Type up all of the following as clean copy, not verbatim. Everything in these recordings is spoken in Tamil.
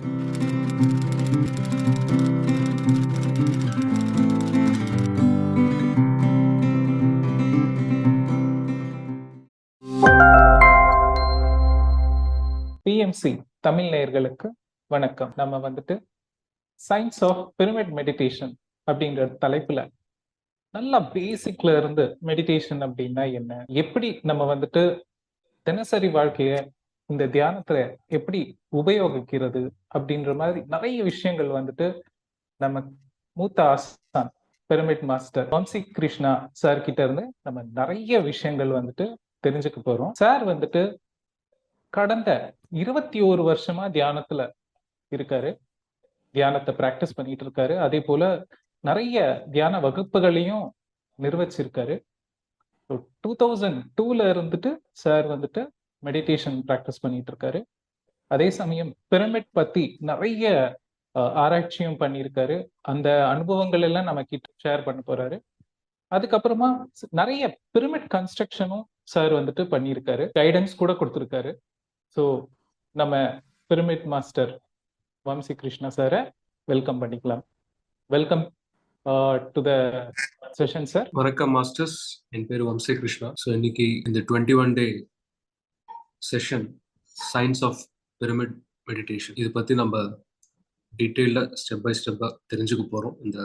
பிஎம்சி தமிழ் நேயர்களுக்கு வணக்கம். நம்ம வந்துட்டு சயின்ஸ் ஆஃப் பிரமிட் மெடிடேஷன் அப்படிங்கிற தலைப்புல நல்லா பேசிக்ல இருந்து மெடிடேஷன் அப்படின்னா என்ன, எப்படி நம்ம வந்துட்டு தினசரி வாழ்க்கைய இந்த தியானத்துல எப்படி உபயோகிக்கிறது அப்படின்ற மாதிரி நிறைய விஷயங்கள் வந்துட்டு நம்ம மூத்த ஆசான் pyramid master Vamsi Krishna sir கிட்ட இருந்து நம்ம நிறைய விஷயங்கள் வந்துட்டு தெரிஞ்சுக்க போறோம். சார் வந்துட்டு கடந்த 21 வருஷமா தியானத்துல இருக்காரு. தியானத்தை பிராக்டிஸ் பண்ணிட்டு இருக்காரு. அதே போல நிறைய தியான வகுப்புகளையும் நிர்வச்சிருக்காரு. 2002ல இருந்துட்டு சார் வந்துட்டு மெடிடேஷன் பிராக்டிஸ் பண்ணிட்டு இருக்காரு. அதே சமயம் பிரமிட் பத்தி நிறைய ஆராய்ச்சியும் பண்ணியிருக்காரு. அந்த அனுபவங்கள் எல்லாம் நம்ம கிட்ட ஷேர் பண்ண போறாரு. அதுக்கப்புறமா நிறைய பிரமிட் கன்ஸ்ட்ரக்ஷனும் சார் வந்துட்டு பண்ணியிருக்காரு. கைடன்ஸ் கூட கொடுத்துருக்காரு. ஸோ நம்ம பிரமிட் மாஸ்டர் வம்சி கிருஷ்ணா சாரை வெல்கம் பண்ணிக்கலாம். Welcome to the session sir. வணக்கம் மாஸ்டர்ஸ், என் பேர் வம்சி கிருஷ்ணா. ஸோ இன்னைக்கு இந்த 21 day session science of pyramid meditation இது பற்றி நம்ம டீட்டெயிலாக ஸ்டெப் பை ஸ்டெப்பாக தெரிஞ்சுக்க போகிறோம் இந்த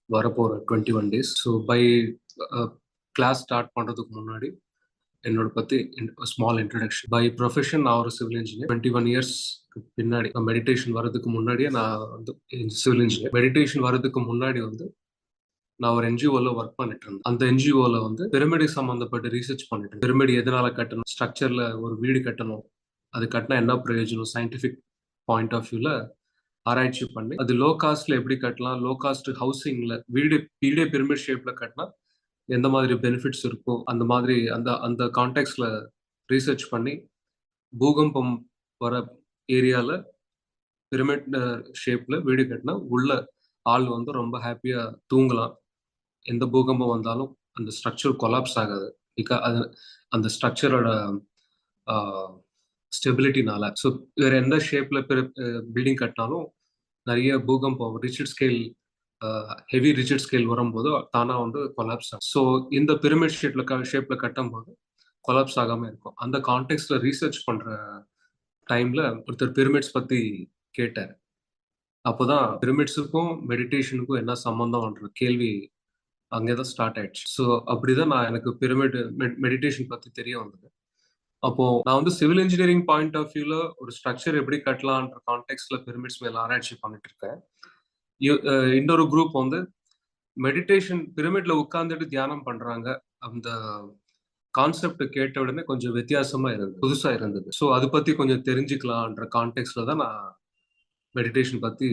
வரப்போகிற 21 days. So by class start பண்ணுறதுக்கு முன்னாடி என்னோட பற்றி ஸ்மால் இன்ட்ரடக்ஷன். பை ப்ரொஃபஷன் நான் ஒரு சிவில் இன்ஜினியர். 21 இயர்ஸ்க்கு பின்னாடி மெடிடேஷன் வர்றதுக்கு முன்னாடியே நான் வந்து சிவில் இன்ஜினியர். மெடிடேஷன் வர்றதுக்கு முன்னாடி வந்து நான் ஒரு என்ஜிஓவில் ஒர்க் பண்ணிட்டு இருந்தேன். அந்த என்ஜிஓவில் வந்து பிரமிடு சம்மந்தப்பட்ட ரீசர்ச் பண்ணிட்டு இருந்தேன். பிரமிடு எதனால கட்டணும், ஸ்ட்ரக்சரில் ஒரு வீடு கட்டணும், அது கட்டினா என்ன பிரயோஜனம், சயின்டிஃபிக் பாயிண்ட் ஆஃப் வியூவில் ஆராய்ச்சி பண்ணி அது லோ காஸ்ட்ல எப்படி கட்டலாம், லோ காஸ்ட் ஹவுசிங்ல வீடே பிரமிட் ஷேப்ல கட்டினா எந்த மாதிரி பெனிஃபிட்ஸ் இருக்கும், அந்த மாதிரி அந்த கான்டெக்ட்ல ரீசர்ச் பண்ணி பூகம்பம் வர ஏரியால பிரமிட் ஷேப்ல வீடு கட்டினா உள்ள ஆள் வந்து ரொம்ப ஹாப்பியா தூங்கலாம். எந்த பூகம்பம் வந்தாலும் அந்த ஸ்ட்ரக்சர் கொலாப்ஸ் ஆகாது. அது அந்த ஸ்ட்ரக்சரோட ஸ்டெபிலிட்டினால. ஸோ வேற எந்த ஷேப்ல பில்டிங் கட்டினாலும் நிறைய பூகம்பம் ரிச்சிட் ஸ்கேல் ஹெவி ரிச்சிட் ஸ்கேல் வரும்போது தானா வந்து கொலாப்ஸ் ஆகும். ஸோ இந்த பிரமிட் ஷேப்ல கட்டும் போது கொலாப்ஸ் ஆகாம இருக்கும். அந்த கான்டெக்ட்ல ரீசர்ச் பண்ற டைம்ல ஒருத்தர் பிரமிட்ஸ் பத்தி கேட்டார். அப்போதான் பிரமிட்ஸுக்கும் மெடிடேஷனுக்கும் என்ன சம்பந்தம்ன்ற கேள்வி அங்கேதான் ஸ்டார்ட் ஆயிடுச்சு. ஸோ அப்படிதான் நான் எனக்கு பிரமிட் மெடிடேஷன் பத்தி தெரிய வந்தது. அப்போ நான் வந்து சிவில் இன்ஜினியரிங் பாயிண்ட் ஆஃப் வியூல ஒரு ஸ்ட்ரக்சர் எப்படி கட்டலான்ற கான்டெக்ட்ல பிரமிட்ஸ் மேல ஆராய்ச்சி பண்ணிட்டு இருக்கேன். இன்னொரு குரூப் வந்து மெடிடேஷன் பிரமிட்ல உட்கார்ந்துட்டு தியானம் பண்றாங்க. அந்த கான்செப்ட் கேட்ட உடனே கொஞ்சம் வித்தியாசமா இருந்தது, புதுசா இருந்தது. ஸோ அதை பத்தி கொஞ்சம் தெரிஞ்சுக்கலான்ற கான்டெக்ட்ல தான் நான் மெடிடேஷன் பத்தி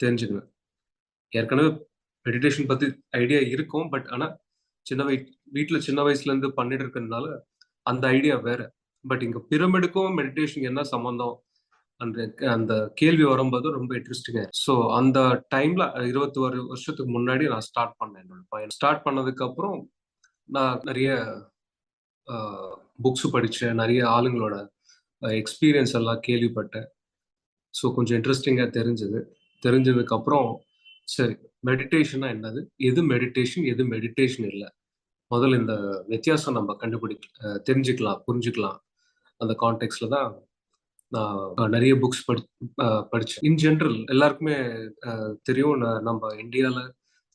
தெரிஞ்சுக்குவேன். ஏற்கனவே மெடிடேஷன் பத்தி ஐடியா இருக்கும், பட் ஆனா வீட்டுல சின்ன வயசுல இருந்து பண்ணிட்டு இருக்கிறதுனால அந்த ஐடியா வேற. பட் இங்க பிரமிடுக்கும் மெடிடேஷன் என்ன சம்பந்தம் அந்த கேள்வி வரும்போது ரொம்ப இன்ட்ரெஸ்டிங்கா. ஸோ அந்த டைம்ல 21 வருஷத்துக்கு முன்னாடி நான் ஸ்டார்ட் பண்ணேன் என்னோட பயணம். ஸ்டார்ட் பண்ணதுக்கு அப்புறம் நான் நிறைய புக்ஸ் படிச்சேன், நிறைய ஆளுங்களோட எக்ஸ்பீரியன்ஸ் எல்லாம் கேள்விப்பட்டேன். ஸோ கொஞ்சம் இன்ட்ரெஸ்டிங்கா தெரிஞ்சதுக்கு அப்புறம் சரி மெடிடேஷனா என்னது, எது மெடிடேஷன் இல்லை, முதல்ல இந்த வித்தியாசம் நம்ம தெரிஞ்சுக்கலாம், புரிஞ்சுக்கலாம். அந்த கான்டெக்ட்ல தான் நான் நிறைய புக்ஸ் படிச்சேன். இன் ஜென்ரல் எல்லாருக்குமே தெரியும், நம்ம இந்தியாவில்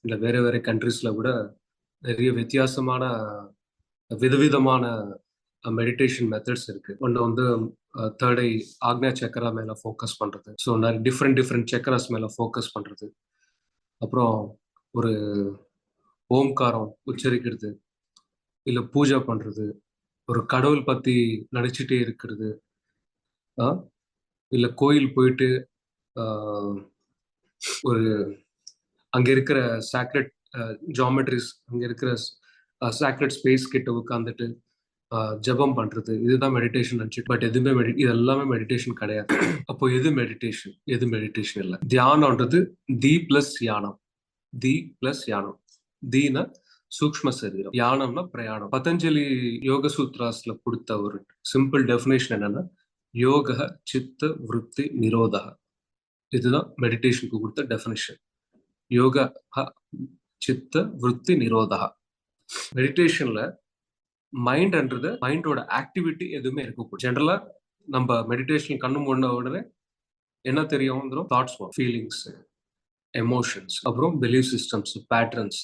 இல்லை வேற கண்ட்ரீஸ்ல கூட நிறைய வித்தியாசமான விதவிதமான மெடிடேஷன் மெத்தட்ஸ் இருக்கு. ஒன்று வந்து தேர்ட் ஐ ஆக்ஞா சக்கரா மேல ஃபோக்கஸ் பண்றது. ஸோ நிறைய டிஃப்ரெண்ட் சக்கராஸ் மேல ஃபோக்கஸ் பண்றது. அப்புறம் ஒரு ஓம்காரம் உச்சரிக்கிறது, இல்லை பூஜை பண்றது, ஒரு கடவுள் பத்தி நடிச்சுட்டே இருக்கிறது, இல்லை கோயில் போயிட்டு ஒரு அங்க இருக்கிற சாக்ரெட் ஜியாமெட்ரிஸ், அங்க இருக்கிற சாக்ரெட் ஸ்பேஸ் கிட்ட உட்காந்துட்டு ஜபம் பண்றது, இதுதான் மெடிடேஷன் நினைச்சு. பட் எதுவுமே இது எல்லாமே மெடிடேஷன் கிடையாது. அப்போ எது மெடிடேஷன் இல்லை. தியானம்ன்றது தி பிளஸ் யானம். தீனா சூக்ஷ்ம சரீரம், யானம்னா பிரயாணம். பதஞ்சலி யோக சூத்ராஸ்ல கொடுத்த ஒரு சிம்பிள் டெஃபினேஷன் என்னன்னா யோக சித்த விருத்தி நிரோதா. இதுதான் மெடிடேஷனுக்கு கொடுத்த டெஃபினிஷன். யோக சித்த விருத்தி நிரோதா. மெடிடேஷன்ல மைண்டோட ஆக்டிவிட்டி எதுவுமே இருக்கக்கூடாது. ஜென்ரலா நம்ம மெடிடேஷன் கண்ணு மூடின உடனே என்ன தெரியும்? தாட்ஸ், ஃபீலிங்ஸ், எமோஷன்ஸ், அப்புறம் பிலீஃப் சிஸ்டம்ஸ், பேட்டர்ன்ஸ்,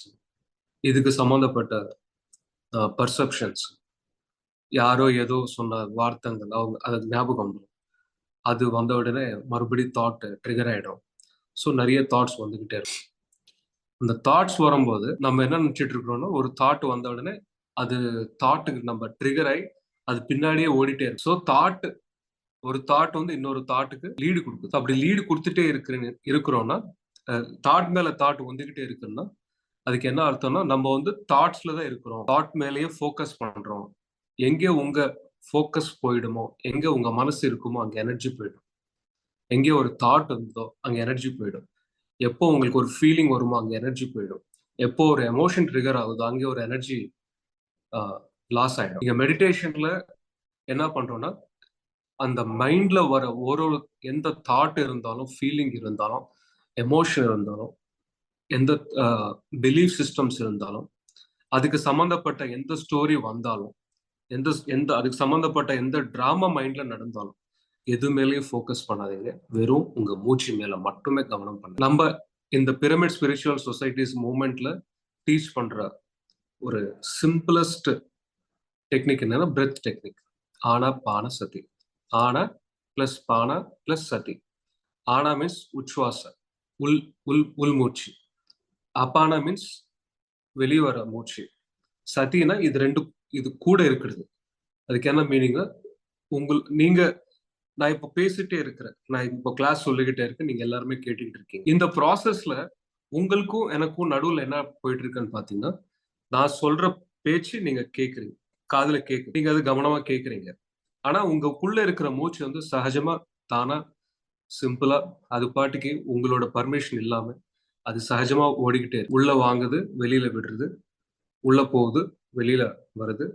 இதுக்கு சம்பந்தப்பட்ட பர்செப்ஷன்ஸ், யாரோ ஏதோ சொன்ன வார்த்தைகள் அவங்க அது ஞாபகம் வந்துடும். அது வந்த உடனே மறுபடியும் தாட் ட்ரிகர் ஆயிடும். ஸோ நிறைய தாட்ஸ் வந்துகிட்டே இருக்கும். அந்த தாட்ஸ் வரும்போது நம்ம என்ன நினைச்சிட்டு இருக்கிறோம்னா, ஒரு தாட் வந்த உடனே அது தாட்டுக்கு நம்ம ட்ரிகர் ஆகி அது பின்னாடியே ஓடிட்டே இருக்கு. ஸோ ஒரு தாட் வந்து இன்னொரு தாட்டுக்கு லீடு கொடுக்குது. அப்படி லீடு கொடுத்துட்டே இருக்கிறோம்னா, தாட் மேல தாட் வந்துகிட்டே இருக்குன்னா அதுக்கு என்ன அர்த்தம்னா, நம்ம வந்து தாட்ஸ்ல தான் இருக்கிறோம், தாட் மேலேயே ஃபோக்கஸ் பண்றோம். எங்கே உங்க ஃபோக்கஸ் போயிடுமோ, எங்க உங்க மனசு இருக்குமோ அங்க எனர்ஜி போயிடும். எங்கே ஒரு தாட் இருந்ததோ அங்க எனர்ஜி போயிடும். எப்போ உங்களுக்கு ஒரு ஃபீலிங் வருமோ அங்க எனர்ஜி போயிடும். எப்போ ஒரு எமோஷன் ட்ரிகர் ஆகுதோ அங்கே ஒரு எனர்ஜி லாஸ் ஆயிடும். இங்க மெடிடேஷன்ல என்ன பண்றோம்னா, அந்த மைண்ட்ல வர ஒரு எந்த தாட் இருந்தாலும், ஃபீலிங் இருந்தாலும், எமோஷன் இருந்தாலும், எந்த பிலீஃப் சிஸ்டம்ஸ் இருந்தாலும், அதுக்கு சம்பந்தப்பட்ட எந்த ஸ்டோரி வந்தாலும், அதுக்கு சம்பந்தப்பட்ட எந்த டிராமா மைண்ட்ல நடந்தாலும் எது மேலேயும் ஃபோக்கஸ் பண்ணாதீங்க. வெறும் உங்க மூச்சு மேல மட்டுமே கவனம் பண்ணுங்க. நம்ம இந்த பிரமிட் ஸ்பிரிச்சுவல் சொசைட்டிஸ் மூவ்மெண்ட்ல டீச் பண்ற ஒரு சிம்பிளஸ்ட் டெக்னிக் என்னன்னா பிரெத் டெக்னிக். ஆனா பான சதி. ஆனா பிளஸ் பானா பிளஸ் சதி. ஆனா மீன்ஸ் உச்வாச, உள்மூச்சு. அபானா மீன்ஸ் வெளிவர மூச்சு. சதினா இது கூட இருக்கிறது. அதுக்கு என்ன மீனிங்? நான் இப்ப பேசிட்டே இருக்கிறேன், நான் இப்போ கிளாஸ் சொல்லிக்கிட்டே இருக்கேன், நீங்க எல்லாருமே கேட்டுக்கிட்டு இருக்கீங்க. இந்த ப்ராசஸ்ல உங்களுக்கும் எனக்கும் நடுவுல என்ன போயிட்டு இருக்குன்னு பாத்தீங்கன்னா, நான் சொல்ற பேச்சு நீங்க கேக்குறீங்க, காதுல கேக்கு, நீங்க அது கவனமா கேக்குறீங்க. ஆனா உங்களுக்குள்ள இருக்கிற மூச்சு வந்து சகஜமா தானா சிம்பிளா அது பாட்டுக்கு உங்களோட பர்மிஷன் இல்லாம அது சகஜமா ஓடிக்கிட்டே இருக்கு. உள்ள வாங்குது, வெளியில விடுறது, உள்ள போகுது, வெளியில வருது.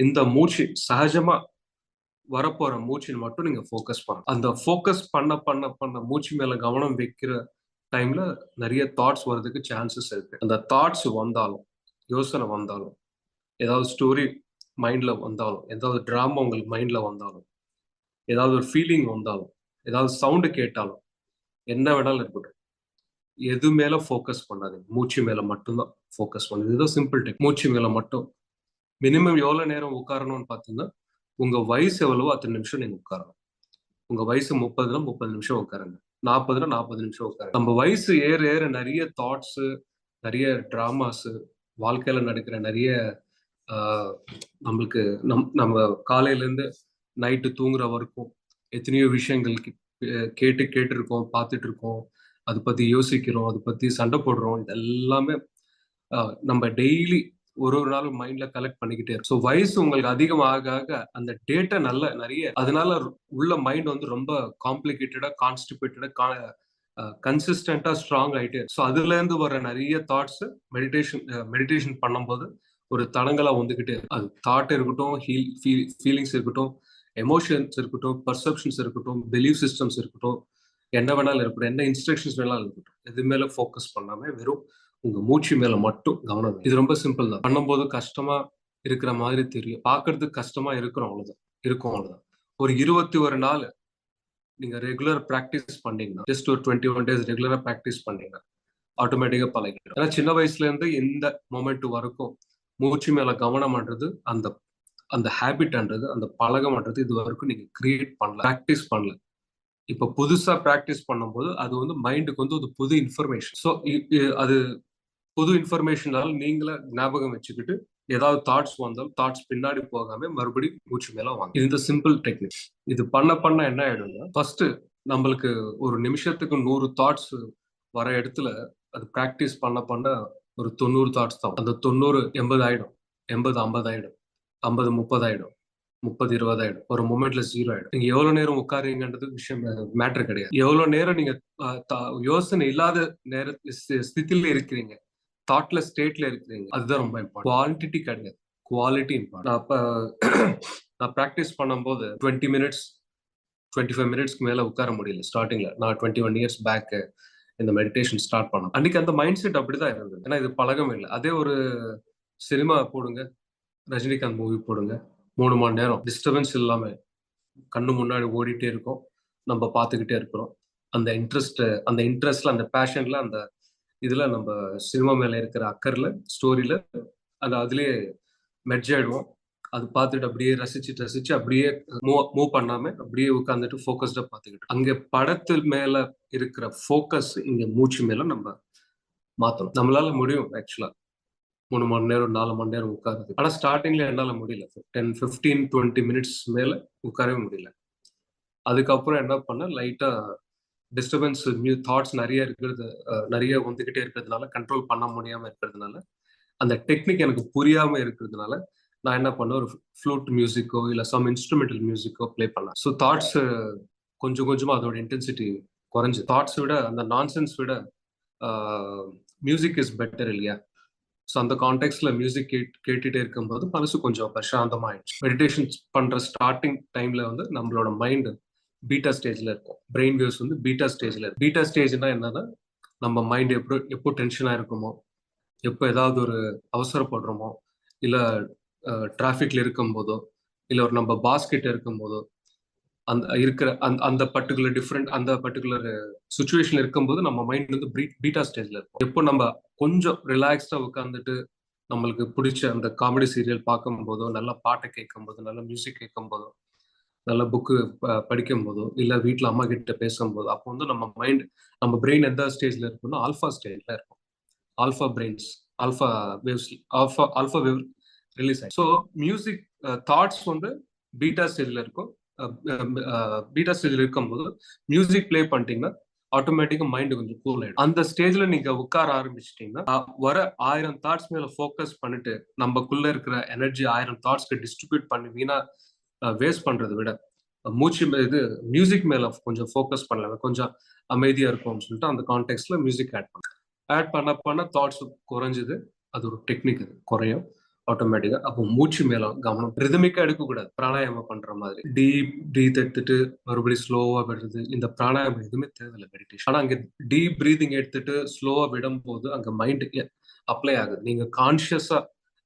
இந்த மூச்சு சகஜமா வரப்போற மூச்சின் மட்டும் நீங்க ஃபோக்கஸ் பண்ணணும். அந்த ஃபோக்கஸ் பண்ண மூச்சு மேல கவனம் வைக்கிற டைம்ல நிறைய தாட்ஸ் வர்றதுக்கு சான்சஸ் இருக்கு. அந்த தாட்ஸ் வந்தாலும், யோசனை வந்தாலும், ஏதாவது ஸ்டோரி மைண்ட்ல வந்தாலும், ஏதாவது டிராமா உங்களுக்கு மைண்ட்ல வந்தாலும், ஏதாவது ஒரு ஃபீலிங் வந்தாலும், ஏதாவது சவுண்டு கேட்டாலும், என்ன வேணாலும் இருக்கட்டும், எது மேல ஃபோக்கஸ் பண்ணாதீங்க. மூச்சு மேல மட்டும்தான் ஃபோக்கஸ் பண்ணுது. இதுதான் சிம்பிள் டெக். மூச்சு மேல மட்டும். மினிமம் எவ்வளவு நேரம் உட்காரணும்னு பாத்தீங்கன்னா, உங்க வயசு எவ்வளவோ அத்தனை நிமிஷம் நீங்க உட்காரணும். உங்க வயசு 30னா 30 நிமிஷம் உட்காருங்க, 40னா 40 நிமிஷம் உட்காருங்க. நம்ம வயசு ஏற ஏற நிறைய தாட்ஸ், நிறைய டிராமாஸ், வாழ்க்கையில நடக்கிற நிறைய நம்மளுக்கு நம்ம காலையில இருந்து நைட்டு தூங்குற வரைக்கும் எத்தனையோ விஷயங்கள் கேட்டு இருக்கோம், பார்த்துட்டு இருக்கோம், அதை பத்தி யோசிக்கிறோம், அதை பத்தி சண்டை போடுறோம். இது எல்லாமே நம்ம டெய்லி ஒரு நாளும் மைண்ட்ல கலெக்ட் பண்ணிக்கிட்டே இருக்கும். ஸோ வயசு உங்களுக்கு அதிகமாக ஆக அந்த டேட்டா நிறைய, அதனால உள்ள மைண்ட் வந்து ரொம்ப காம்ப்ளிகேட்டடா, கான்ஸ்டிபேட்டடா, கன்சிஸ்டன்டா ஸ்ட்ராங் ஆயிட்டே. ஸோ அதுல இருந்து வர நிறைய தாட்ஸ் மெடிடேஷன் பண்ணும்போது ஒரு தடங்களா வந்துகிட்டே. அது தாட் இருக்கட்டும், ஃபீலிங்ஸ் இருக்கட்டும், எமோஷன்ஸ் இருக்கட்டும், பர்செப்ஷன்ஸ் இருக்கட்டும், பிலீஃப் சிஸ்டம்ஸ் இருக்கட்டும், என்ன வேணாலும் இருக்கட்டும், என்ன இன்ஸ்ட்ரக்ஷன்ஸ் வேணாலும் இருக்கட்டும், எது மேல ஃபோக்கஸ் பண்ணாம வெறும் உங்க மூச்சு மேல மட்டும் கவனம். இது ரொம்ப சிம்பிள் தான். பண்ணும்போது கஷ்டமா இருக்கிற மாதிரி தெரியும், பாக்குறதுக்கு கஷ்டமா அவ்வளவுதான். ஒரு 21 நாள் நீங்க ரெகுலர் பிராக்டிஸ் பண்ணீங்கன்னா, ஜஸ்ட் ஒரு 21 days ரெகுலரா பிராக்டிஸ் பண்ணீங்கன்னா ஆட்டோமேட்டிக்கா பழகிடும். ஏன்னா சின்ன வயசுல இருந்து இந்த மொமெண்ட் வரைக்கும் மூச்சு மேல கவனம் பண்றது, அந்த ஹேபிட்ன்றது, அந்த பழகம்ன்றது இது வரைக்கும் நீங்க கிரியேட் பண்ணல, பிராக்டிஸ் பண்ணல. இப்ப புதுசா பிராக்டிஸ் பண்ணும்போது அது வந்து மைண்டுக்கு வந்து ஒரு புது இன்ஃபர்மேஷன். ஸோ அது புது இன்ஃபர்மேஷனால நீங்களே ஞாபகம் வச்சுக்கிட்டு ஏதாவது தாட்ஸ் வந்தாலும் தாட்ஸ் பின்னாடி போகாம மறுபடியும் மூச்சு மேல வாங்க. இந்த சிம்பிள் டெக்னிக் இது பண்ண என்ன ஆயிடும்னா, ஃபர்ஸ்ட் நம்மளுக்கு ஒரு நிமிஷத்துக்கு 100 தாட்ஸ் வர இடத்துல அது பிராக்டிஸ் பண்ண ஒரு 90 தாட்ஸ் தான். அந்த 90 80 ஆயிடும், 80 50 ஆயிடும், 50 30 ஆயிடும், 30 20 ஆயிடும், ஒரு மொமெண்ட்ல 0 ஆயிடும். நீங்க எவ்வளவு நேரம் உட்காருங்கன்றது விஷயம் மேட்டர் கிடையாது. எவ்வளவு நேரம் நீங்க யோசனை இல்லாத ஸ்திதியில இருக்கிறீங்க, தாட்ல ஸ்டேட்ல இருக்கிறீங்க, அதுதான் ரொம்ப இம்பார்ட்டன்ட். குவான்டிட்டி கிடையாது, குவாலிட்டி இம்பார்ட்டன்ட். நான் பிராக்டிஸ் பண்ணும்போது 20 minutes 25 மினிட்ஸ்க்கு மேல உட்கார முடியல ஸ்டார்டிங்ல. நான் 21 இயர்ஸ் பேக் இந்த மெடிடேஷன் ஸ்டார்ட் பண்ணேன். அன்னைக்கு அந்த மைண்ட் செட் அப்படிதான் இருந்தது. ஏன்னா இது பழகமே இல்லை. அதே ஒரு சினிமா போடுங்க, ரஜினிகாந்த் மூவி போடுங்க, 3 மணி நேரம் டிஸ்டர்பன்ஸ் இல்லாம கண்ணு முன்னாடி ஓடிட்டே இருக்கும், நம்ம பார்த்துக்கிட்டே இருக்கிறோம். அந்த இன்ட்ரெஸ்ட்ல, அந்த பேஷன்ல, அந்த இதுல நம்ம சினிமா மேல இருக்கிற அக்கறையில, ஸ்டோரியில அதுலயே மெர்ஜ் ஆயிடுவோம். அது பார்த்துட்டு அப்படியே ரசிச்சு அப்படியே மூவ் பண்ணாம அப்படியே உட்காந்துட்டு ஃபோக்கஸ்டா பார்த்துக்கிட்டு, அங்க படத்து மேல இருக்கிற ஃபோக்கஸ் இங்க மூச்சு மேல நம்ம மாத்தணும். நம்மளால முடியும் ஆக்சுவலா 3 மணி நேரம் 4 மணி நேரம் உட்காருது. ஆனா ஸ்டார்டிங்ல என்னால முடியல. 10, 15, 20 மினிட்ஸ் மேல உட்காரவே முடியல. அதுக்கப்புறம் என்ன பண்ண, லைட்டா டிஸ்டர்பன்ஸ், நியூ தாட்ஸ் நிறைய வந்துகிட்டே இருக்கிறதுனால, கண்ட்ரோல் பண்ண முடியாம இருக்கிறதுனால, அந்த டெக்னிக் எனக்கு புரியாம இருக்கிறதுனால நான் என்ன பண்ணேன், ஒரு ஃப்ளூட் மியூசிக்கோ இல்ல சம் இன்ஸ்ட்ருமெண்டல் மியூசிக்கோ ப்ளே பண்ணேன். ஸோ தாட்ஸ் கொஞ்சம் கொஞ்சமா அதோட இன்டென்சிட்டி குறைஞ்சு, தாட்ஸ் விட அந்த நான்சென்ஸ் விட மியூசிக் இஸ் பெட்டர் இல்லையா? ஸோ அந்த கான்டெக்ட்ல மியூசிக் கேட்டுட்டே இருக்கும்போது மனசு கொஞ்சம் பிரசாந்தமாயிடுச்சு. மெடிடேஷன் பண்ற ஸ்டார்டிங் டைம்ல வந்து நம்மளோட மைண்ட் பீட்டா ஸ்டேஜ்ல இருக்கும். பிரெயின் வேவ்ஸ் வந்து பீட்டா ஸ்டேஜ்ல இருக்கும். பீட்டா ஸ்டேஜ்னா என்னன்னா, நம்ம மைண்ட் எப்போ டென்ஷனா இருக்குமோ, எப்போ ஏதாவது ஒரு அவசரப்படுறோமோ, இல்ல டிராஃபிக்ல இருக்கும் போதோ, இல்ல ஒரு நம்ம பாஸ்கெட் இருக்கும் போதோ, அந்த பர்டிகுலர் சுச்சுவேஷன் இருக்கும்போது நம்ம மைண்ட் வந்து பீட்டா ஸ்டேஜ்ல இருக்கும். எப்போ நம்ம கொஞ்சம் ரிலாக்ஸ்டா உட்காந்துட்டு நம்மளுக்கு பிடிச்ச அந்த காமெடி சீரியல் பார்க்கும் போதோ, நல்ல பாட்டை கேட்கும் போதோ, நல்ல மியூசிக் கேட்கும் போதோ, நல்ல புக்கு படிக்கும் போதோ, இல்ல வீட்டுல அம்மா கிட்ட பேசும்போது, அப்போ வந்து நம்ம பிரெயின் எந்த ஸ்டேஜ்ல இருக்கும்னா ஆல்ஃபா ஸ்டேஜ்ல இருக்கும். Alpha brains, alpha waves, alpha wave release ஆகும். ஸோ மியூசிக் தாட்ஸ் வந்து பீட்டா ஸ்டேஜ்ல இருக்கும். பீட்டா ஸ்டேஜ்ல இருக்கும்போது மியூசிக் பிளே பண்ணிட்டீங்கன்னா ஆட்டோமேட்டிக்கா மைண்ட் கொஞ்சம் கூல் ஆயிடும். அந்த ஸ்டேஜ்ல நீங்க உட்கார ஆரம்பிச்சிட்டீங்கன்னா, வர 1000 தாட்ஸ் மேல ஃபோக்கஸ் பண்ணிட்டு நமக்குள்ள இருக்கிற எனர்ஜி 1000 தாட்ஸ்க்கு டிஸ்ட்ரிபியூட் பண்ணி வீணா வேஸ்ட் பண்றதை விட, இது மியூசிக் மேல கொஞ்சம் ஃபோக்கஸ் பண்ணலாம், கொஞ்சம் அமைதியா இருக்கும்னு சொல்லிட்டு அந்த கான்டெக்ட்ல மியூசிக் ஆட் பண்ண தாட்ஸ் குறைஞ்சது. அது ஒரு டெக்னிக், அது குறையும் ஆட்டோமேட்டிக்கா. அப்போ மூச்சு மேல கவனம், ரிதமிக்கா எடுக்கக்கூடாது. பிராணாயாமம் பண்ற மாதிரி டீப் பிரீத் எடுத்துட்டு மறுபடியும் ஸ்லோவா விடுறது, இந்த பிராணாயாமம் எதுவுமே தேவையில்லை மெடிடேஷன். ஆனா அங்க டீப் பிரீதிங் எடுத்துட்டு ஸ்லோவா விடும் போது அங்க மைண்டுக்கு அப்ளை ஆகுது. நீங்க கான்சியஸா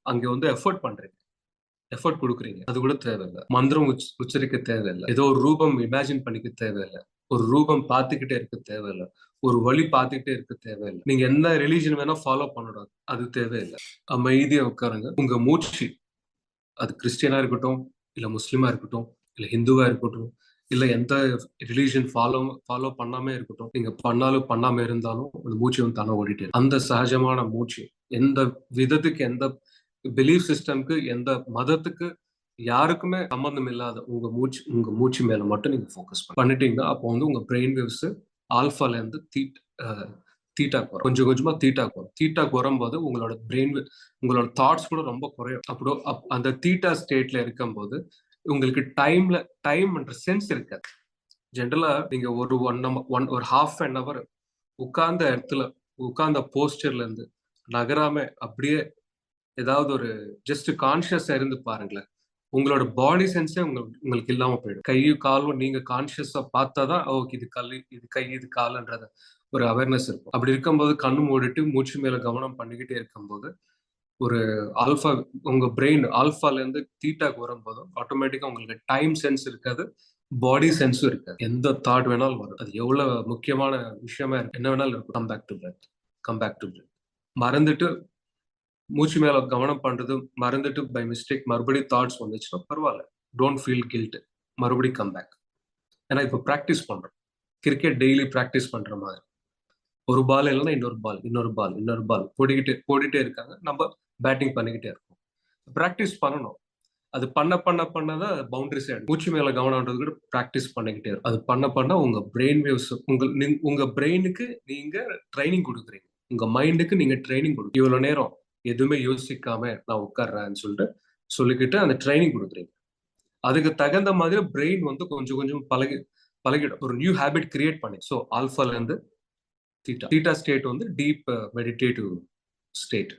அங்க வந்து எஃபர்ட் கொடுக்குறீங்க. அது கூட தேவையில்லை. மந்திரம் உச்சரிக்க தேவையில்லை. ஏதோ ஒரு ரூபம் இமேஜின் பண்ணிக்க தேவையில்லை. ஒரு ரூபம் பார்த்துக்கிட்டே இருக்க தேவையில்லை. ஒரு வழி பார்த்துக்கிட்டே இருக்க தேவையில்லை. நீங்க எந்த ரிலீஜன் வேணா ஃபாலோ பண்ணணும், அது தேவையில்லை. அமைதியா உட்காருங்க. உங்க மூச்சு, அது கிறிஸ்டியனா இருக்கட்டும், இல்ல முஸ்லிமா இருக்கட்டும், இல்ல ஹிந்துவா இருக்கட்டும், இல்ல எந்த ரிலீஜன் ஃபாலோ பண்ணாம இருக்கட்டும், நீங்க பண்ணாலும் பண்ணாம இருந்தாலும் அந்த மூச்சு வந்து தானே ஓடிட்டே இருக்கும். அந்த சகஜமான மூச்சு, எந்த விதத்துக்கு, எந்த பிலீஃப் சிஸ்டம்க்கு, எந்த மதத்துக்கு, யாருக்குமே சம்பந்தம் இல்லாத உங்க மூச்சு மேல மட்டும் நீங்க ஃபோக்கஸ் பண்ணிட்டீங்கன்னா, அப்போ வந்து உங்க பிரெயின் வேவ்ஸ் ஆல்ஃபால இருந்து தீட்டா குறையும். கொஞ்சம் கொஞ்சமா தீட்டா குறையும் போது உங்களோட தாட்ஸ் கூட ரொம்ப குறையும். அந்த தீட்டா ஸ்டேட்ல இருக்கும்போது உங்களுக்கு டைம்ன்ற சென்ஸ் இருக்காது. ஜென்ரலா நீங்க ஒரு ஹாஃப் அன் அவர் உட்கார்ந்த இடத்துல, உட்கார்ந்த போஸ்டர்ல இருந்து நகராம அப்படியே ஏதாவது ஒரு ஜஸ்ட் கான்சியஸா இருந்து பாருங்களேன். உங்களோட பாடி சென்ஸே உங்களுக்கு இல்லாம போயிடும். கையும் காலும் நீங்க கான்சியஸா பார்த்தாதான் ஓகே இது கை இது காலுன்றத ஒரு அவேர்னஸ் இருக்கும். அப்படி இருக்கும்போது கண்ணு மூடிட்டு மூச்சு மேல கவனம் பண்ணிக்கிட்டே இருக்கும்போது ஒரு உங்க பிரெயின் ஆல்ஃபால இருந்து தீட்டாக்கு வரும்போது ஆட்டோமேட்டிக்கா உங்களுக்கு டைம் சென்ஸ் இருக்காது, பாடி சென்ஸும் இருக்காது. எந்த தாட் வேணாலும் வரும். அது எவ்வளவு முக்கியமான விஷயமா இருக்கு, என்ன வேணாலும் இருக்கும். Come back to breath. மறந்துட்டு மூச்சு மேல கவனம் பண்றது மறந்துட்டு பை மிஸ்டேக் மறுபடியும் தாட்ஸ் வந்துச்சுன்னா பரவாயில்ல, டோன்ட் ஃபீல் கில்ட், மறுபடியும் கம் பேக். ஏன்னா இப்ப பிராக்டிஸ் பண்றோம், கிரிக்கெட் டெய்லி பிராக்டிஸ் பண்ற மாதிரி. ஒரு பால் இல்லைன்னா இன்னொரு பால் போட்டுக்கிட்டே இருக்காங்க, நம்ம பேட்டிங் பண்ணிக்கிட்டே இருக்கோம். பிராக்டிஸ் பண்ணணும். அது பண்ணதான் பவுண்டரிஸ் ஆயிடும். மூச்சு மேல கவனம்ன்றது கூட பிராக்டிஸ் பண்ணிக்கிட்டே இருக்கும். அது பண்ண உங்க பிரெயின் வேவ்ஸ், உங்க பிரெயினுக்கு நீங்க ட்ரைனிங் கொடுக்குறீங்க, உங்க மைண்டுக்கு நீங்க ட்ரைனிங் கொடுக்குறீங்க. இவ்வளவு நேரம் எதுவுமே யோசிக்காம நான் உட்கார்றேன்னு சொல்லிக்கிட்டு அந்த ட்ரைனிங் கொடுக்குறீங்க. அதுக்கு தகுந்த மாதிரி பிரெயின் வந்து கொஞ்சம் கொஞ்சம் பழகிடும். ஒரு நியூ ஹேபிட் கிரியேட் பண்ணி. ஸோ ஆல்ஃபால இருந்து தீட்டா ஸ்டேட் வந்து deep meditative state.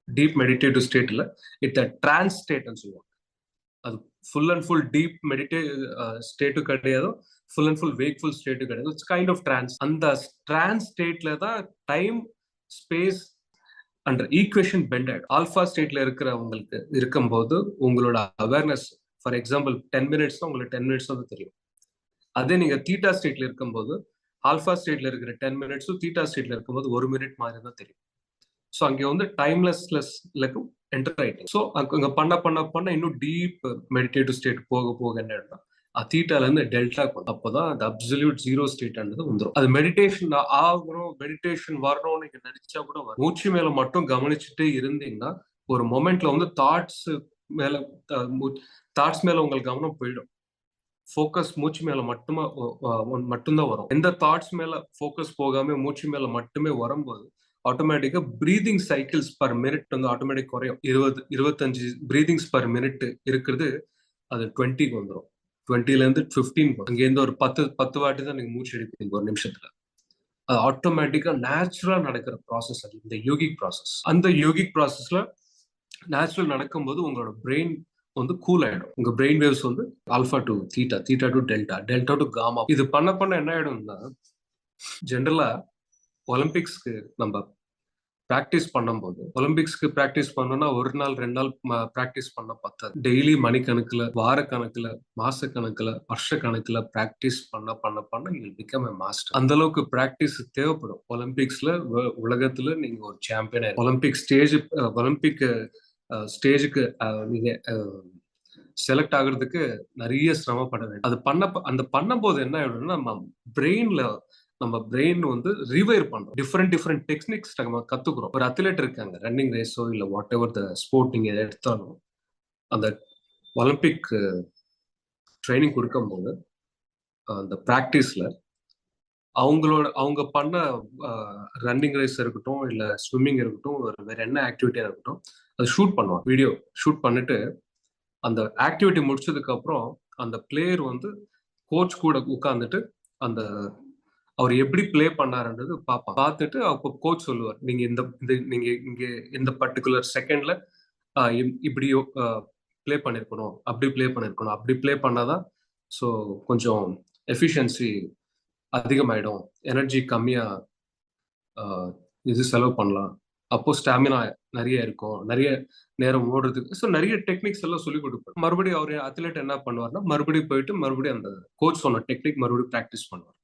Deep meditative ஸ்டேட்ல இட் ட்ரான்ஸ் ஸ்டேட்னு சொல்லுவாங்க. அது full and full deep state கிடையாது, full and full wakeful state கிடையாது. It's kind of trance. அந்த ட்ரான்ஸ் ஸ்டேட்ல தான் time, space and equation bend ஆயிடும். ஆல்ஃபா ஸ்டேட்ல இருக்கிறவங்களுக்கு இருக்கும்போது உங்களோட அவேர்னஸ், ஃபார் எக்ஸாம்பிள் 10 மினிட்ஸ் தான் உங்களுக்கு 10 மினிட்ஸ் தான் தெரியும். அதே நீங்க தீட்டா ஸ்டேட்ல இருக்கும்போது ஆல்ஃபா ஸ்டேட்ல இருக்கிற 10 மினிட்ஸும் தீட்டா ஸ்டேட்ல இருக்கும்போது 1 மினிட் மாதிரி தான் தெரியும். ஸோ அங்கே வந்து டைம்லெஸ்லெஸ்லக்கும் என்டர் ஆயிட்டு. ஸோ அங்கே பண்ண இன்னும் டீப் மெடிடேட்டிவ் ஸ்டேட் போக என்ன ஆயிடும்னா தீட்டால இருந்து டெல்டா அப்போதான் அந்த அப்சல்யூட் ஜீரோ ஸ்டேட் வந்துடும். அது மெடிடேஷன் ஆகணும், மெடிடேஷன் வரணும்னு நீங்க நினைச்சா கூட வரும். மூச்சு மேல மட்டும் கவனிச்சுட்டே இருந்தீங்கன்னா ஒரு மொமெண்ட்ல வந்து தாட்ஸ் மேல உங்களுக்கு கவனம் போயிடும். ஃபோக்கஸ் மூச்சு மேல மட்டும்தான் வரும். எந்த தாட்ஸ் மேல ஃபோக்கஸ் போகாம மூச்சு மேல மட்டுமே வரும்போது ஆட்டோமேட்டிக்கா பிரீதிங் சைக்கிள்ஸ் பர் மினிட் வந்து ஆட்டோமேட்டிக் குறையும். 20-25 பிரீதிங்ஸ் பர் மினிட் இருக்கிறது அது 20க்கு வந்துடும். 20ல இருந்து 15 அங்கேருந்து ஒரு 10 வாட்டி தான் நீங்க மூச்சு எடுப்பீங்க ஒரு நிமிஷத்துல. அது ஆட்டோமேட்டிக்கா நேச்சுரலா நடக்கிற ப்ராசஸ். அது இந்த யோகிக் ப்ராசஸ். அந்த யோகிக் ப்ராசஸ்ல நேச்சுரல் நடக்கும்போது உங்களோட பிரெயின் வந்து கூல் ஆயிடும். உங்க பிரெயின் வேவ்ஸ் வந்து alpha to theta, theta to delta, delta to gamma. இது பண்ண என்ன ஆயிடும்னா ஜென்ரலா ஒலிம்பிக்ஸ்க்கு நம்ம பிராக்டிஸ் பண்ணும்போது, ஒலிம்பிக்ஸ்க்கு பிராக்டிஸ் பண்ணோம்னா ஒரு நாள் 2 நாள் பிராக்டிஸ் பண்ண பத்தாது. டெய்லி மணிக்கணக்குல, வார கணக்குல, மாச கணக்குல, வருஷ கணக்குல பிராக்டிஸ் பண்ண you will become a master. அந்த அளவுக்கு பிராக்டிஸ் தேவைப்படும். ஒலிம்பிக்ஸ்ல உலகத்துல நீங்க ஒரு சாம்பியன். ஒலிம்பிக் ஸ்டேஜுக்கு நீங்க செலக்ட் ஆகுறதுக்கு நிறைய சிரமப்பட வேண்டும். அது பண்ணும்போது என்ன ஆயிடும்னா நம்ம பிரெயின் வந்து ரிவைர் பண்றோம். டிஃப்ரெண்ட் டெக்னிக்ஸ் நம்ம கத்துக்கிறோம். ஒரு அத்லெட் இருக்காங்க, ரன்னிங் ரேஸோ இல்ல வாட் எவர் த ஸ்போர்ட் நீங்க எடுத்தாலும் அந்த ஒலிம்பிக் ட்ரைனிங் கொடுக்கும்போது அந்த பிராக்டிஸ்ல அவங்க பண்ண ரன்னிங் ரேஸ் இருக்கட்டும் இல்ல ஸ்விம்மிங் இருக்கட்டும் வேற என்ன ஆக்டிவிட்டியா இருக்கட்டும் அது ஷூட் பண்ணுவாங்க. வீடியோ ஷூட் பண்ணிட்டு அந்த ஆக்டிவிட்டி முடிச்சதுக்கு அப்புறம் அந்த பிளேயர் வந்து கோச் கூட உட்கார்ந்துட்டு அந்த அவர் எப்படி பிளே பண்ணாருன்றது பார்த்துட்டு அப்போ கோச் சொல்லுவார், நீங்க இங்க இந்த பர்டிகுலர் செகண்ட்ல இப்படி பிளே பண்ணிருக்கணும், அப்படி பிளே பண்ணாதான் ஸோ கொஞ்சம் எஃபிஷியன்சி அதிகமாயிடும், எனர்ஜி கம்மியா இது செலவு பண்ணலாம், அப்போ ஸ்டாமினா நிறைய இருக்கும், நிறைய நேரம் ஓடுறதுக்கு. ஸோ நிறைய டெக்னிக்ஸ் எல்லாம் சொல்லிக் கொடுப்பார். மறுபடியும் அவர் அத்லெட் என்ன பண்ணுவார்னா மறுபடியும் போயிட்டு மறுபடியும் அந்த கோச் சொன்ன டெக்னிக் மறுபடியும் பிராக்டிஸ் பண்ணுவார்.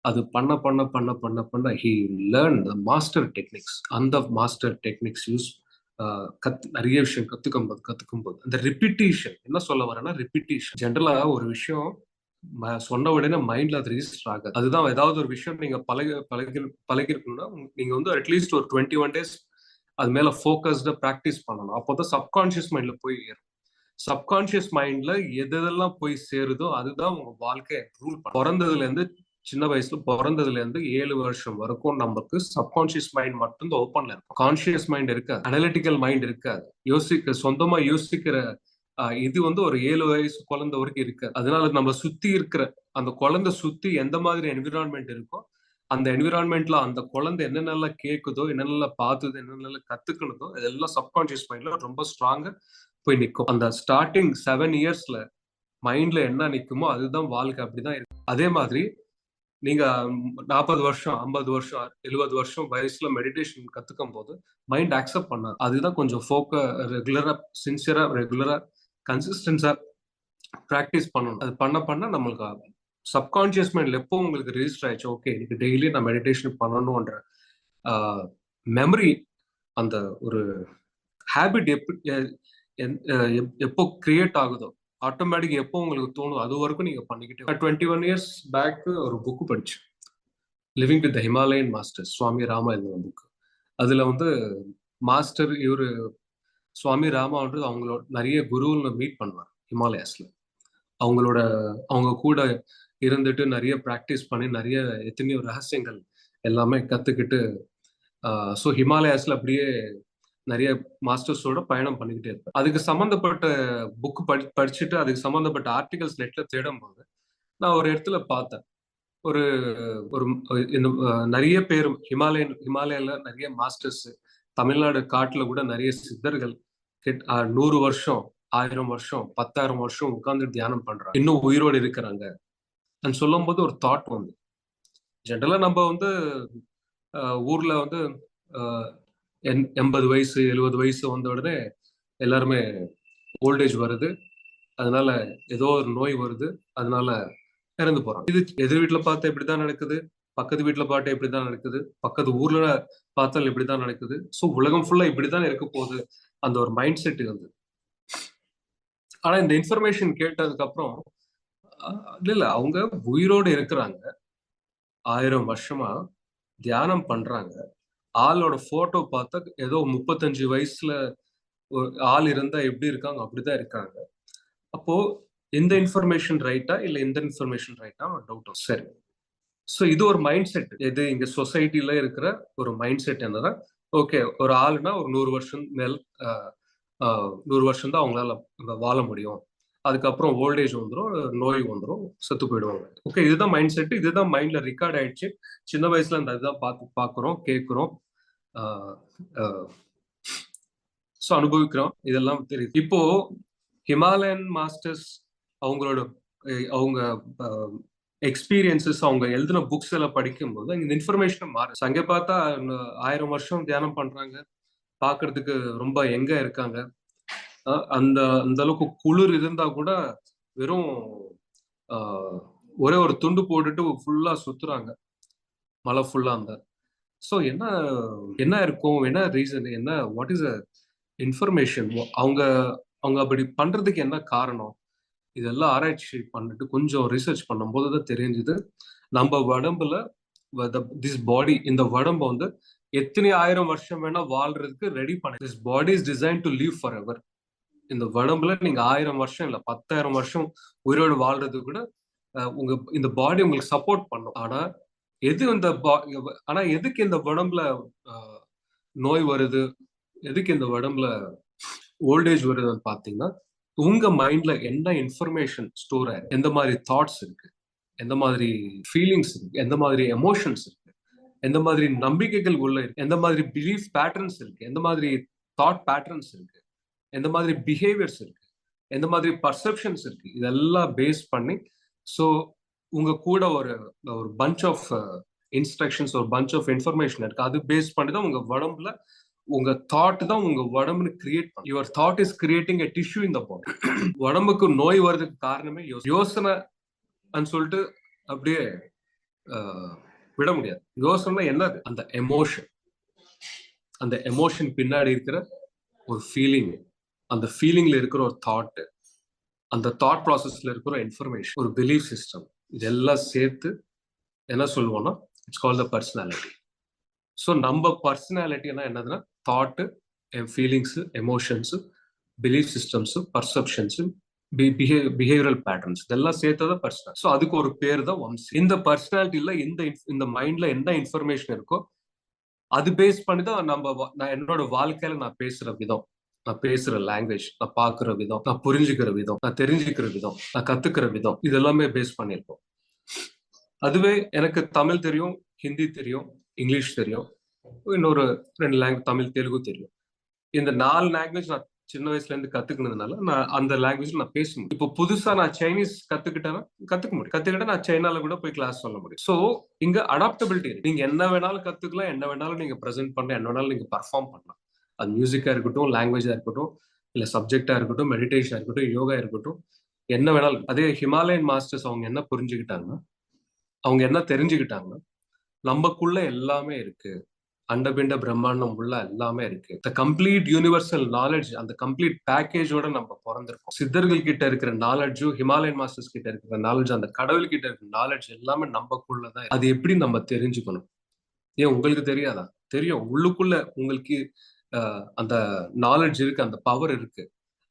அது பண்ண he learn the master techniques. அந்த மாஸ்டர் டெக்னிக்ஸ் யூஸ் நிறைய விஷயம் கத்துக்கும் போது அந்த ரிப்பீட்டேஷன், என்ன சொல்ல வரேன்னா ரிப்பீட்டேஷன். ஜென்ரலா ஒரு விஷயம் சொன்ன உடனே மைண்ட்ல அது ரிஜிஸ்டர் ஆகாது. அதுதான் ஏதாவது ஒரு விஷயம் நீங்க பழகிருக்கணும்னா நீங்க வந்து அட்லீஸ்ட் ஒரு 21 days அது மேல ஃபோக்கஸ்டா பிராக்டிஸ் பண்ணணும். அப்போதான் சப்கான்சியஸ் மைண்ட்ல போய் ஏறும். சப்கான்சியஸ் மைண்ட்ல எதெல்லாம் போய் சேருதோ அதுதான் உங்க வாழ்க்கையை ரூல் பண்ணும். பிறந்ததுல இருந்து சின்ன வயசுல பிறந்ததுல இருந்து 7 வருஷம் வரைக்கும் நமக்கு சப்கான்சியஸ் மைண்ட் மட்டும் தான் ஓப்பன்ல இருக்கும். கான்சியஸ் மைண்ட் இருக்காது, அனலிட்டிக்கல் மைண்ட் இருக்காது, சொந்தமா யோசிக்கிற இது வந்து ஒரு 7 வயசு குழந்தை வரைக்கும் இருக்காது. அதனால நம்ம சுத்தி இருக்கிற அந்த குழந்தை சுத்தி எந்த மாதிரி என்விரான்மெண்ட் இருக்கோ அந்த என்விரான்மெண்ட்ல அந்த குழந்தை என்னென்னலாம் கேட்குதோ, என்னென்னலாம் பார்த்ததோ, என்னென்னலாம் கத்துக்கணுதோ இதெல்லாம் சப்கான்சியஸ் மைண்ட்ல ரொம்ப ஸ்ட்ராங்கா போய் நிற்கும். அந்த ஸ்டார்டிங் 7 இயர்ஸ்ல மைண்ட்ல என்ன நிற்குமோ அதுதான் வாழ்க்கை. அப்படிதான் இருக்கு. அதே மாதிரி நீங்க 40 வருஷம், 50 வருஷம், 70 வருஷம் வயசுல மெடிடேஷன் கத்துக்கும் போது மைண்ட் அக்செப்ட் பண்ணாது. அதுதான் கொஞ்சம் ரெகுலரா, சின்சியரா, ரெகுலரா, கன்சிஸ்டன்ஸா பிராக்டிஸ் பண்ணணும். அது பண்ண நம்மளுக்கு சப்கான்சியஸ் மைண்ட்ல எப்போ உங்களுக்கு ரெஜிஸ்டர் ஆயிடுச்சு, ஓகே இன்னைக்கு டெய்லி நான் மெடிடேஷன் பண்ணணும்ன்ற மெமரி, அந்த ஒரு ஹேபிட் எப்போ கிரியேட் ஆகுதோ ஆட்டோமேட்டிக் எப்போ உங்களுக்கு தோணும் அது வரைக்கும் நீங்க பண்ணிக்கிட்டே. 21 இயர்ஸ் பேக் ஒரு புக்கு படிச்சேன், living with the Himalayan master, Swami Rama எழுதின புக். அதுல வந்து மாஸ்டர் இவரு சுவாமி ராமான்றது அவங்களோட நிறைய குருவுல மீட் பண்ணுவார் ஹிமாலயாஸ்ல. அவங்க கூட இருந்துட்டு நிறைய பிராக்டிஸ் பண்ணி நிறைய எத்தனையோ ரகசியங்கள் எல்லாமே கத்துக்கிட்டு ஸோ ஹிமாலயாஸ்ல அப்படியே நிறைய மாஸ்டர்ஸோட பயணம் பண்ணிக்கிட்டே இருப்பேன். அதுக்கு சம்மந்தப்பட்ட புக் படிச்சுட்டு அதுக்கு சம்மந்தப்பட்ட ஆர்டிகல்ஸ் நெட்ல தேடும் போது நான் ஒரு இடத்துல பார்த்தேன், ஒரு நிறைய பேர் ஹிமாலயால நிறைய மாஸ்டர்ஸ், தமிழ்நாடு காட்டுல கூட நிறைய சித்தர்கள் 100 வருஷம் 1000 வருஷம் 10,000 வருஷம் உட்கார்ந்து தியானம் பண்றாங்க, இன்னும் உயிரோடு இருக்கிறாங்க சொல்லும் போது ஒரு தாட் வந்து ஜென்ரலா நம்ம வந்து ஊர்ல வந்து 80 வயசு 70 வயசு வந்த உடனே எல்லாருமே ஓல்டேஜ் வருது, அதனால ஏதோ ஒரு நோய் வருது, அதனால இறந்து போறாங்க. இது எதிர் வீட்டுல பார்த்தா இப்படிதான் நடக்குது, பக்கத்து வீட்டுல பார்த்தா இப்படிதான் நடக்குது, பக்கத்து ஊர்ல பார்த்தாலும் இப்படிதான் நடக்குது. ஸோ உலகம் ஃபுல்லா இப்படிதான் இருக்க போகுது, அந்த ஒரு மைண்ட் செட் இருந்து. ஆனா இந்த இன்ஃபர்மேஷன் கேட்டதுக்கு அப்புறம் இல்ல அவங்க உயிரோடு இருக்கிறாங்க, 1000 வருஷமா தியானம் பண்றாங்க. ஆளோட போட்டோ பார்த்தா ஏதோ 35 வயசுல ஒரு ஆள் இருந்தா எப்படி இருக்காங்க அப்படிதான் இருக்காங்க. அப்போ இந்த இன்ஃபர்மேஷன் ரைட்டா இல்ல இந்த இன்ஃபர்மேஷன் ரைட்டா டவுட். சரி, ஸோ இது ஒரு மைண்ட் செட். இது இங்க சொசைட்டில இருக்கிற ஒரு மைண்ட் செட் என்னன்னா, ஓகே ஒரு ஆளுனா ஒரு 100 வருஷம் மேல் 100 வருஷம் தான் அவங்களால வாழ முடியும், அதுக்கப்புறம் ஓல்டேஜ் வந்துடும், நோய் வந்துடும், செத்து போயிடுவாங்க. ஓகே, இதுதான் மைண்ட் செட், இதுதான் மைண்ட்ல ரெக்கார்ட் ஆயிடுச்சு. சின்ன வயசுல அந்த இதுதான் பார்க்குறோம், கேட்குறோம், ஸோ அனுபவிக்கிறோம், இதெல்லாம் தெரியுது. இப்போ ஹிமாலயன் மாஸ்டர்ஸ் அவங்க எக்ஸ்பீரியன்சஸ், அவங்க எழுதின புக்ஸ் எல்லாம் படிக்கும்போது இந்த இன்ஃபர்மேஷன் மாறும். அங்கே பார்த்தா 1000 வருஷம் தியானம் பண்றாங்க, பார்க்கிறதுக்கு ரொம்ப எங்க இருக்காங்க, அந்த அந்த அளவுக்கு குளிர் இருந்தா கூட வெறும் ஒரே ஒரு துண்டு போட்டுட்டு ஃபுல்லா சுத்துறாங்க மலை ஃபுல்லா. அந்த ஸோ என்ன இருக்கும், என்ன ரீசன், என்ன வாட் இஸ் அ இன்ஃபர்மேஷன், அவங்க அப்படி பண்றதுக்கு என்ன காரணம், இதெல்லாம் ஆராய்ச்சி பண்ணிட்டு கொஞ்சம் ரிசர்ச் பண்ணும்போது தான் தெரிஞ்சது, நம்ம உடம்புல திஸ் பாடி, இந்த உடம்பு வந்து எத்தனை 1000 வருஷம் வேணா வாழ்றதுக்கு ரெடி பண்ணி, this body is design to live for ever. இந்த உடம்புல நீங்க 1000 வருஷம் இல்ல 10,000 வருஷம் உயிரோடு வாழ்றது கூட உங்க இந்த பாடி உங்களுக்கு சப்போர்ட் பண்ணும். ஆனா எதுக்கு இந்த உடம்புல நோய் வருது, எதுக்கு இந்த உடம்புல ஓல்டேஜ் வருதுன்னு பாத்தீங்கன்னா, உங்க மைண்ட்ல என்ன இன்ஃபர்மேஷன் ஸ்டோர் ஆயிருக்கு, எந்த மாதிரி தாட்ஸ் இருக்கு, எந்த மாதிரி ஃபீலிங்ஸ் இருக்கு, எந்த மாதிரி எமோஷன்ஸ் இருக்கு, எந்த மாதிரி நம்பிக்கைகள் உள்ள இருக்கு, எந்த மாதிரி பிலீஃப் பேட்டர்ன்ஸ் இருக்கு, எந்த மாதிரி தாட் பேட்டர்ன்ஸ் இருக்கு, எந்த மாதிரி பிஹேவியர்ஸ் இருக்கு, எந்த மாதிரி பர்செப்ஷன்ஸ் இருக்கு, இதெல்லாம் பேஸ் பண்ணி ஸோ உங்க கூட ஒரு பஞ்ச் ஆஃப் இன்ஸ்ட்ரக்ஷன்ஸ், ஒரு பஞ்ச் ஆஃப் இன்ஃபர்மேஷன் இருக்கு. அது பேஸ் பண்ணி தான் உங்க உடம்புல உங்க தாட் தான் உங்க உடம்புன்னு கிரியேட் பண்ணி, your thought is creating a tissue in the body. உடம்புக்கு நோய் வர்றதுக்கு காரணமே யோசனை சொல்லிட்டு அப்படியே விட முடியாது. யோசனை என்னது, அந்த எமோஷன், அந்த எமோஷன் பின்னாடி இருக்கிற ஒரு ஃபீலிங், அந்த ஃபீலிங்ல இருக்கிற ஒரு தாட், அந்த தாட் ப்ராசஸ்ல இருக்கிற இன்ஃபர்மேஷன், ஒரு பிலீஃப் சிஸ்டம், இதெல்லாம் சேர்த்து என்ன சொல்லுவோம்னா it's called the personality. So நம்ம பர்சனாலிட்டினா என்னதுன்னா thought, feelings, emotions, belief systems, perceptions, behavioural patterns, இதெல்லாம் சேர்த்ததான் பர்சனாலிட்டி. ஸோ அதுக்கு ஒரு பேர் தான் வம்சி. இந்த பர்சனாலிட்டியில இந்த மைண்ட்ல என்ன இன்ஃபர்மேஷன் இருக்கோ அது பேஸ் பண்ணி தான் நான் என்னோட வாழ்க்கையில நான் பேசுற விதம், நான் பேசுற லாங்குவேஜ், நான் பார்க்குற விதம், நான் புரிஞ்சுக்கிற விதம், நான் தெரிஞ்சுக்கிற விதம், நான் கத்துக்கிற விதம், இது எல்லாமே பேஸ் பண்ணியிருக்கோம். அதுவே எனக்கு தமிழ் தெரியும், ஹிந்தி தெரியும், இங்கிலீஷ் தெரியும், இன்னொரு 2 லாங்குவேஜ், தமிழ், தெலுங்கு தெரியும். இந்த 4 லாங்குவேஜ் நான் சின்ன வயசுல இருந்து கத்துக்கினதுனால நான் அந்த லாங்குவேஜ் நான் பேச முடியும். இப்போ புதுசா நான் சைனீஸ் கத்துக்கிட்டா நான் சைனால கூட போய் கிளாஸ் சொல்ல முடியும். ஸோ இங்க அடாப்டபிலிட்டி இருக்கு. நீங்க என்ன வேணாலும் கத்துக்கலாம், என்ன வேணாலும் நீங்க ப்ரெசென்ட் பண்ணலாம், என்ன வேணாலும் நீங்க பர்ஃபார்ம் பண்ணலாம். அது மியூசிக்கா இருக்கட்டும், லாங்குவேஜா இருக்கட்டும், இல்ல சப்ஜெக்டா இருக்கட்டும், மெடிடேஷன் இருக்கட்டும், யோகா இருக்கட்டும், என்ன வேணாலும். அதே ஹிமாலயன் மாஸ்டர்ஸ் அவங்க என்ன புரிஞ்சுக்கிட்டாங்கன்னா, அவங்க என்ன தெரிஞ்சுக்கிட்டாங்கன்னா, நமக்குள்ள எல்லாமே இருக்கு, அண்டபிண்ட பிரம்மாண்டம் உள்ள எல்லாமே இருக்கு. த கம்ப்ளீட் யூனிவர்சல் நாலேஜ், அந்த கம்ப்ளீட் பேக்கேஜோட நம்ம பிறந்திருக்கோம். சித்தர்கள் கிட்ட இருக்கிற நாலேஜும், ஹிமாலயன் மாஸ்டர்ஸ் கிட்ட இருக்கிற நாலேஜ், அந்த கடவுள் கிட்ட இருக்கிற நாலேஜ் எல்லாமே நமக்குள்ளதான். அது எப்படி நம்ம தெரிஞ்சுக்கணும்? ஏன் உங்களுக்கு தெரியாதா? தெரியும். உள்ளுக்குள்ள உங்களுக்கு அந்த நாலேஜ் இருக்கு, அந்த பவர் இருக்கு.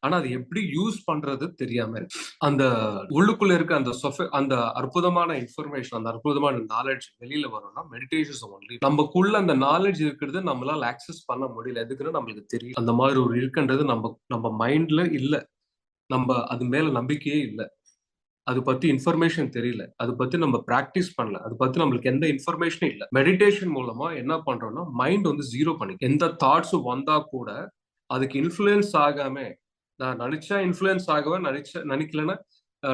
ஆனா அது எப்படி யூஸ் பண்றது தெரியாம இருக்கு. அந்த உள்ளுக்குள்ள இருக்க அந்த அற்புதமான இன்ஃபர்மேஷன், அந்த அற்புதமான நாலேஜ் வெளியில வரும்னா மெடிடேஷன் ஒன்லி. நமக்குள்ள அந்த நாலேஜ் இருக்கிறது நம்மளால ஆக்சஸ் பண்ண முடியல. எதுக்குன்னு நம்மளுக்கு தெரியும். அந்த மாதிரி ஒரு இருக்குன்றது நம்ம மைண்ட்ல இல்ல, நம்ம அது மேல நம்பிக்கையே இல்லை, அது பத்தி இன்ஃபர்மேஷன் தெரியல, அது பத்தி நம்ம பிராக்டிஸ் பண்ணல, அது பத்தி நம்மளுக்கு எந்த இன்ஃபர்மேஷனும் இல்லை. மெடிடேஷன் மூலமா என்ன பண்றோம்னா மைண்ட் வந்து ஜீரோ பண்ணி, எந்த தாட்ஸும் வந்தா கூட அதுக்கு இன்ஃப்ளூயன்ஸ் ஆகாம நான் நினைச்சா இன்ஃப்ளூயன்ஸ் ஆகுவேன், நினைக்கலன்னா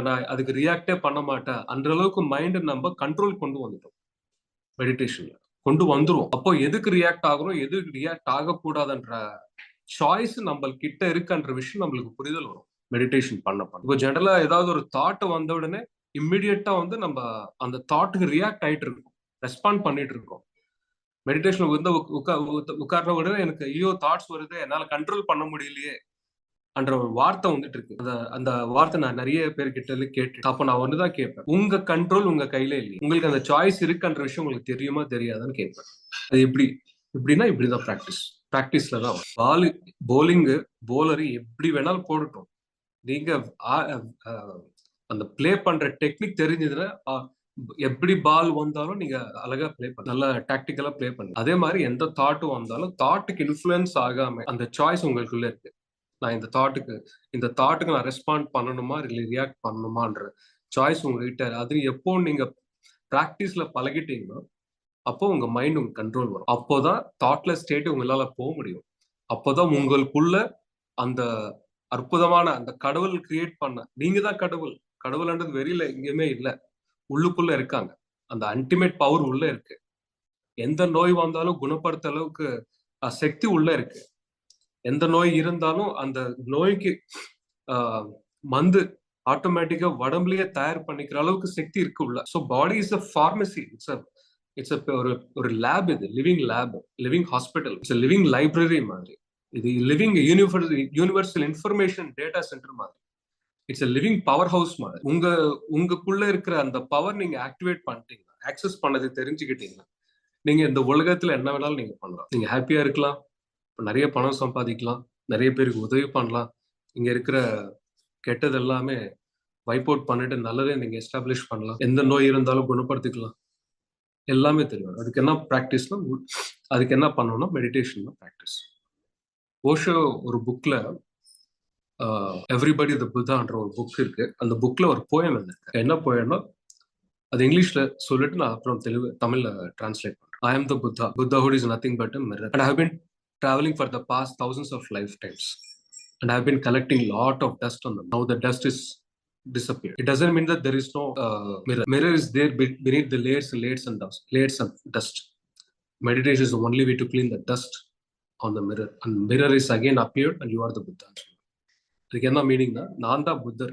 நான் அதுக்கு ரியாக்டே பண்ண மாட்டேன். அந்த அளவுக்கு மைண்ட் நம்ம கண்ட்ரோல் கொண்டு வந்துட்டோம் மெடிடேஷன்ல. கொண்டு வந்துரும். அப்போ எதுக்கு ரியாக்ட் ஆகுறோம், எதுக்கு ரியாக்ட் ஆகக்கூடாதுன்ற சாய்ஸ் நம்ம கிட்ட இருக்குன்ற விஷயம் நம்மளுக்கு புரிதல் வரும் மெடிடேஷன் பண்ண. இப்போ ஜெனரலா ஏதாவது ஒரு தாட் வந்த உடனே இம்மிடியட்டா வந்து நம்ம அந்த தாட்டுக்கு ரியாக்ட் ஆயிட்டு இருக்கோம், ரெஸ்பாண்ட் பண்ணிட்டு இருக்கோம். மெடிடேஷன் வந்து உட்கார்ந்த உடனே எனக்கு ஐயோ தாட்ஸ் வருது, என்னால கண்ட்ரோல் பண்ண முடியலையே என்ற ஒரு வார்த்தை வந்துட்டு இருக்கு. அந்த வார்த்தை நான் நிறைய பேர்கிட்ட கேட்டு, அப்ப நான் ஒண்ணுதான் கேட்பேன், உங்க கண்ட்ரோல் உங்க கையில இல்லையே, உங்களுக்கு அந்த சாய்ஸ் இருக்குன்ற விஷயம் உங்களுக்கு தெரியுமா தெரியாதான்னு கேட்பேன். அது இப்படின்னா இப்படிதான் பிராக்டிஸ்ல தான். போலிங்கு போலர் எப்படி வேணாலும் போடட்டும், நீங்க அந்த பிளே பண்ற டெக்னிக் தெரிஞ்சதுன்னா எப்படி பால் வந்தாலும் நீங்க அழகா பிளே பண்ண, நல்லா டாக்டிக்கலா பிளே பண்ணி. அதே மாதிரி எந்த தாட்டும் வந்தாலும் தாட்டுக்கு இன்ஃபுளுன்ஸ் ஆகாம அந்த சாய்ஸ் உங்களுக்குள்ள இருக்கு. நான் இந்த தாட்டுக்கு நான் ரெஸ்பாண்ட் பண்ணணுமா இல்லை ரியாக்ட் பண்ணணுமான்ற சாய்ஸ் உங்ககிட்ட. அது எப்போ நீங்க பிராக்டிஸ்ல பழகிட்டீங்கன்னா அப்போ உங்க மைண்ட் உங்க கண்ட்ரோல் வரும். அப்போதான் தாட்லெஸ் ஸ்டேட் உங்களால போக முடியும். அப்போதான் உங்களுக்குள்ள அந்த அற்புதமான அந்த கடவுள் கிரியேட் பண்ண, நீங்க தான் கடவுள்ன்றது வெளியில எங்கேயுமே இல்ல, உள்ளுக்குள்ள இருக்காங்க. அந்த அல்டிமேட் பவர் உள்ள இருக்கு. எந்த நோய் வந்தாலும் குணப்படுத்த அளவுக்கு சக்தி உள்ள இருக்கு. எந்த நோய் இருந்தாலும் அந்த நோய்க்கு மந்து ஆட்டோமேட்டிக்கா உடம்புலயே தயார் பண்ணிக்கிற அளவுக்கு சக்தி இருக்கு உள்ள. So body is a pharmacy, it's ஒரு லேப், இது living lab, living hospital, it's living library மாதிரி. இது living universal information data centre மாதிரி. இட்ஸ் லிவிங் பவர் ஹவுஸ் மாதிரி. உங்களுக்குள்ள இருக்கிற அந்த பவர் நீங்க ஆக்டிவேட் பண்ணிட்டீங்கன்னா, ஆக்சஸ் பண்ணது தெரிஞ்சுக்கிட்டீங்கன்னா, நீங்க இந்த உலகத்துல என்ன வேணாலும் நீங்க பண்ணலாம். நீங்க ஹாப்பியா இருக்கலாம், நிறைய பணம் சம்பாதிக்கலாம், நிறைய பேருக்கு உதவி பண்ணலாம், இங்க இருக்கிற கெட்டது எல்லாமே வைப் அவுட் பண்ணிட்டு நல்லதே நீங்க எஸ்டாப்ளிஷ் பண்ணலாம், எந்த நோய் இருந்தாலும் குணப்படுத்திக்கலாம், எல்லாமே தெரியும். அதுக்கு என்ன ப்ராக்டிஸ்னா, அதுக்கு என்ன பண்ணணும்னா மெடிடேஷன் தான் ப்ராக்டிஸ். ஓஷோ ஒரு புக்ல எவ்ரிபடி த புத்தான்ற ஒரு புக் இருக்கு. அந்த புக்ல ஒரு போயம் இருக்கு. என்ன போயம்னா, அது இங்கிலீஷ்ல சொல்லிட்டு நான் அப்புறம் தமிழ்ல டிரான்ஸ்லேட் பண்றேன். I am the Buddha. Buddhahood is nothing but a mirror. And I have been traveling for the past thousands of lifetimes. And I have been collecting a lot of dust on them. Now the dust is disappeared. It doesn't mean that there is no mirror. Mirror is there beneath the layers and dust. Meditation is the only way to clean the dust on the mirror. And mirror is again appeared and you are the Buddha. இதுக்கு என்ன மீனிங்னா, நான் தான் புத்தர்,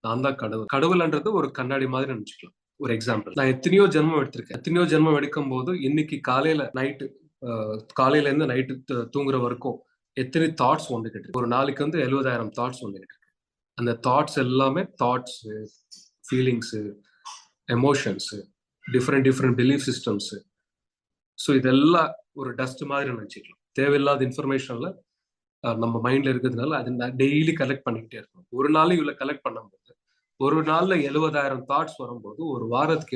நான் தான் கடவுள்ன்றது ஒரு கண்ணாடி மாதிரி நினைச்சுக்கலாம். ஒரு எக்ஸாம்பிள், நான் எத்தனையோ ஜென்மம் எடுத்திருக்கேன். எத்தனையோ ஜென்மம் எடுக்கும் போது இன்னைக்கு காலையில இருந்து நைட்டு தூங்குற வரைக்கும் எத்தனை தாட்ஸ் வந்துகிட்டு இருக்கு. ஒரு நாளைக்கு வந்து 70,000 தாட்ஸ் வந்துகிட்டு இருக்கு. அந்த தாட்ஸ் எல்லாமே thoughts, feelings, emotions, different belief systems. So இதெல்லாம் ஒரு டஸ்ட் மாதிரி நினைச்சுக்கலாம். தேவையில்லாத இன்ஃபர்மேஷன்ல நம்ம மைண்ட்ல இருக்கிறதுனால அது டெய்லி கலெக்ட் பண்ணிக்கிட்டே இருக்கணும். ஒரு நாள் இவ்வளவு கலெக்ட் பண்ணும்போது, ஒரு நாள்ல 70,000 தாட்ஸ் வரும்போது ஒரு வாரத்துக்கு